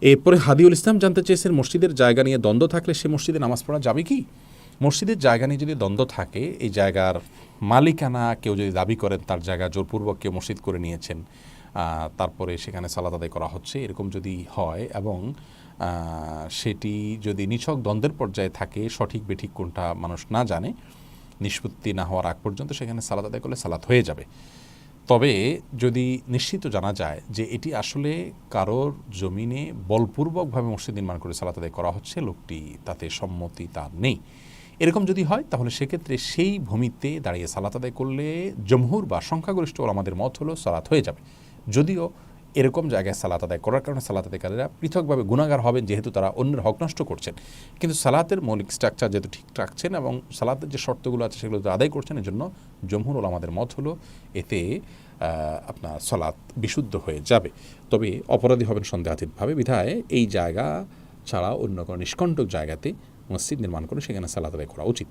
এরপরে হাদিউল ইসলাম জানতে চেয়েছেন, মসজিদের জায়গা নিয়ে দ্বন্দ্ব থাকলে সে মসজিদে নামাজ পড়া যাবে কি? মসজিদের জায়গা নিয়ে যদি দ্বন্দ্ব থাকে, এই জায়গার মালিকানা কেউ যদি দাবি করেন তার জায়গা জোরপূর্বক কেউ মসজিদ করে নিয়েছেন, তারপরে সেখানে সালাত আদায় করা হচ্ছে, এরকম যদি হয় এবং সেটি যদি নিছক দ্বন্দ্বের পর্যায়ে থাকে, সঠিক বেঠিক কোনটা মানুষ না জানে, নিষ্পত্তি না হওয়ার আগ পর্যন্ত সেখানে সালাত আদায় করলে সালাত হয়ে যাবে। তবে যদি নিশ্চিত জানা যায় যে এটি আসলে কারোর জমিনে বলপূর্বকভাবে মসজিদ নির্মাণ করে সালাত আদায় করা হচ্ছে, লোকটি তাতে সম্মতি তার নেই, এরকম যদি হয়, তাহলে সেক্ষেত্রে সেই ভূমিতে দাঁড়িয়ে সালাত আদায় করলে জমহুর বা সংখ্যাগরিষ্ঠ আমাদের মত হলো সালাত হয়ে যাবে। যদিও এরকম জায়গায় সালাত আদায় করার কারণে সালাত আদায়কারীরা পৃথকভাবে গুনাহগার হবেন, যেহেতু তারা অন্যের হক নষ্ট করছেন, কিন্তু সালাতের মৌলিক স্ট্রাকচার যেহেতু ঠিক রাখছেন এবং সালাতের যে শর্তগুলো আছে সেগুলো আদায় করছেন, এর জন্য জমহুর আমাদের মত হলো এতে আপনার সালাত বিশুদ্ধ হয়ে যাবে। তবে অপরাধী হবেন সন্দেহাতীতভাবে, বিধায় এই জায়গা ছাড়া অন্য কোনো নিষ্কণ্টক জায়গাতে মসজিদ নির্মাণ করে সেখানে সালাত আদায় করা উচিত।